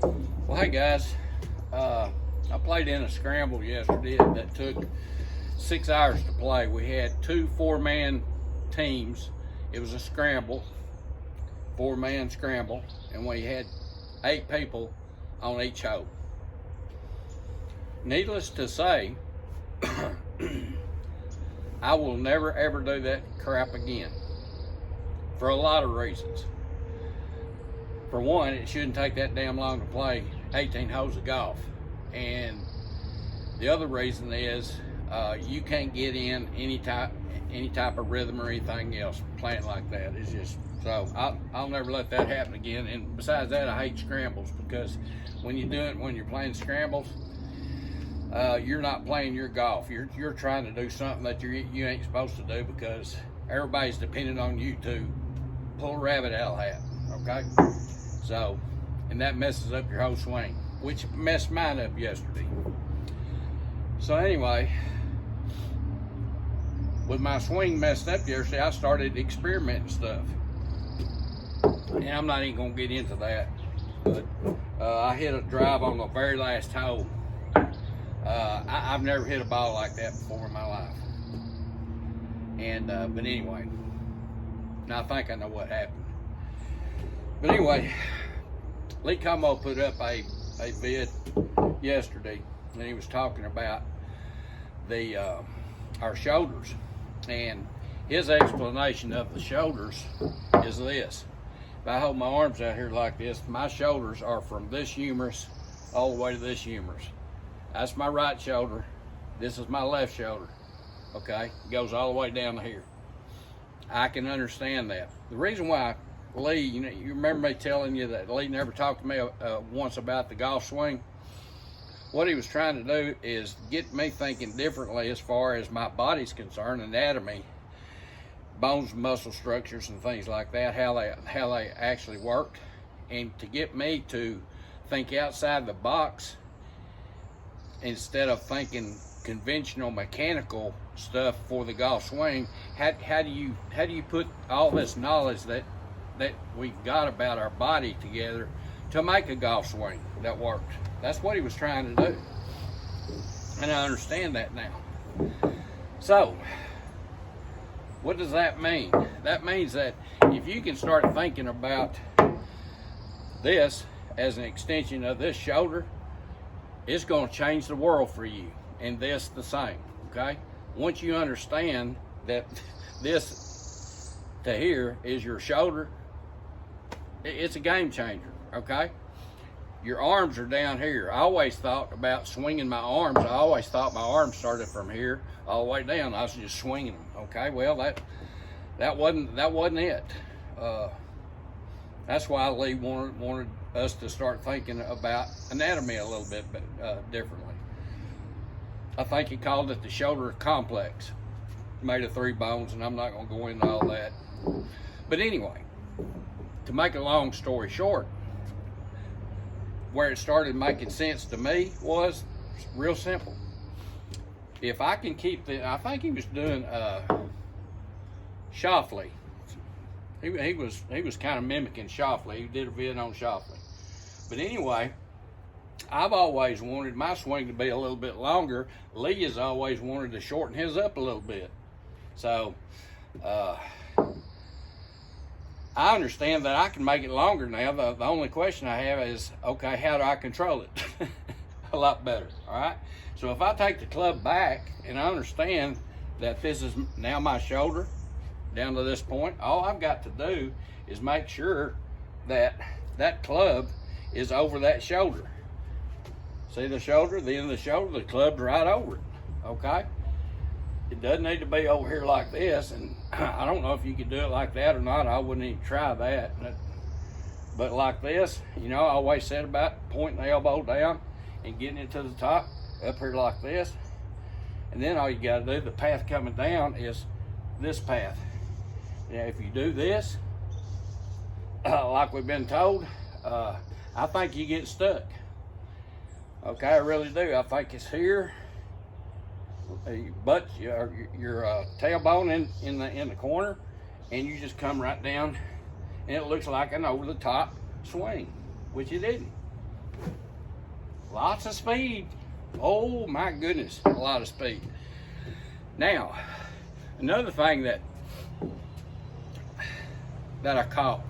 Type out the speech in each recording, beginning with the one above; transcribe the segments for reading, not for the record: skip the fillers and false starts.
Well, hey guys, I played in a scramble yesterday that took 6 hours to play. We had two 4-man teams. It was a scramble, 4-man scramble, and we had 8 people on each hole. Needless to say, I will never ever do that crap again for a lot of reasons. For one, it shouldn't take that damn long to play 18 holes of golf. And the other reason is you can't get in any type of rhythm or anything else playing like that. It's just, so I'll never let that happen again. And besides that, I hate scrambles, because when you're playing scrambles, you're not playing your golf. You're trying to do something that you ain't supposed to do, because everybody's depending on you to pull a rabbit out of the hat. Okay? So, and that messes up your whole swing, which messed mine up yesterday. So anyway, with my swing messed up yesterday, I started experimenting stuff. And I'm not even gonna get into that, but I hit a drive on the very last hole. I've never hit a ball like that before in my life. And but anyway, now I think I know what happened. But anyway, Lee Como put up a vid yesterday, and he was talking about the our shoulders, and his explanation of the shoulders is this: if I hold my arms out here like this, my shoulders are from this humerus all the way to this humerus. That's my right shoulder. This is my left shoulder. Okay, it goes all the way down to here. I can understand that. The reason why Lee, you remember me telling you that Lee never talked to me once about the golf swing? What he was trying to do is get me thinking differently as far as my body's concerned, anatomy, bones, muscle structures, and things like that, how they actually work, and to get me to think outside the box instead of thinking conventional mechanical stuff for the golf swing. How do you put all this knowledge that we got about our body together to make a golf swing that works? That's what he was trying to do, and I understand that now. So what does that mean? That means that if you can start thinking about this as an extension of this shoulder, it's going to change the world for you, and this the same. Okay, once you understand that this to here is your shoulder, it's a game changer. Okay, your arms are down here. I always thought about swinging my arms. I always thought my arms started from here all the way down. I was just swinging them. Okay, well that wasn't it. That's why Lee wanted us to start thinking about anatomy a little bit differently. I think he called it the shoulder complex, made of 3 bones, and I'm not going to go into all that. But anyway, to make a long story short, where it started making sense to me was real simple. If I can keep I think he was doing Schauffele. He was kind of mimicking Schauffele. He did a vid on Schauffele. But anyway, I've always wanted my swing to be a little bit longer. Lee has always wanted to shorten his up a little bit. So I understand that I can make it longer now. The only question I have is, okay, how do I control it? A lot better, all right? So if I take the club back and I understand that this is now my shoulder down to this point, all I've got to do is make sure that that club is over that shoulder. See the shoulder, the end of the shoulder, the club's right over it, okay? It doesn't need to be over here like this, and I don't know if you could do it like that or not. I wouldn't even try that. But like this, I always said about pointing the elbow down and getting it to the top, up here like this. And then all you gotta do, the path coming down is this path. Now if you do this, like we've been told, I think you get stuck. Okay, I really do. I think it's here, but your tailbone in the corner, and you just come right down, and it looks like an over the top swing, which it isn't. Lots of speed. Oh my goodness, a lot of speed. Now, another thing that I caught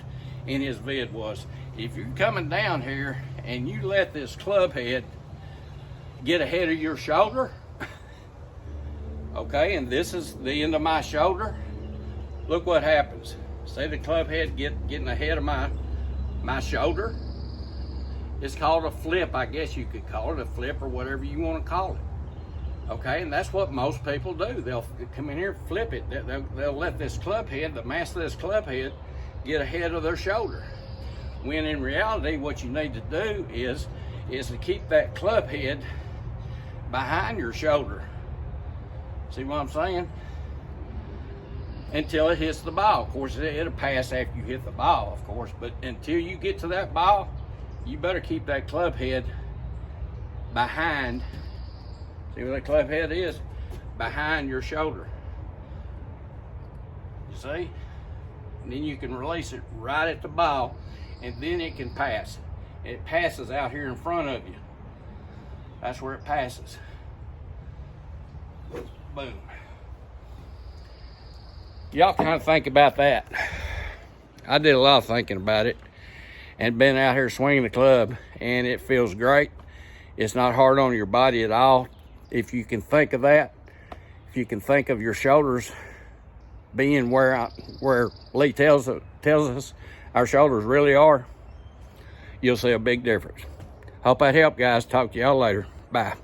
in his vid was, if you're coming down here and you let this club head get ahead of your shoulder, okay, and this is the end of my shoulder, look what happens. Say the club head getting ahead of my shoulder. It's called a flip, I guess you could call it a flip, or whatever you want to call it. Okay, and that's what most people do. They'll come in here, flip it. They'll let this club head, the mass of this club head, get ahead of their shoulder. When in reality, what you need to do is to keep that club head behind your shoulder. See what I'm saying? Until it hits the ball. Of course, it'll pass after you hit the ball, of course, but until you get to that ball, you better keep that club head behind. See where that club head is? Behind your shoulder. You see? And then you can release it right at the ball, and then it can pass. It passes out here in front of you. That's where it passes. Boom. Y'all kind of think about that. I did a lot of thinking about it, and been out here swinging the club, and it feels great. It's not hard on your body at all. If you can think of that, if you can think of your shoulders being where Lee tells us our shoulders really are, you'll see a big difference. Hope that helped, guys. Talk to y'all later. Bye.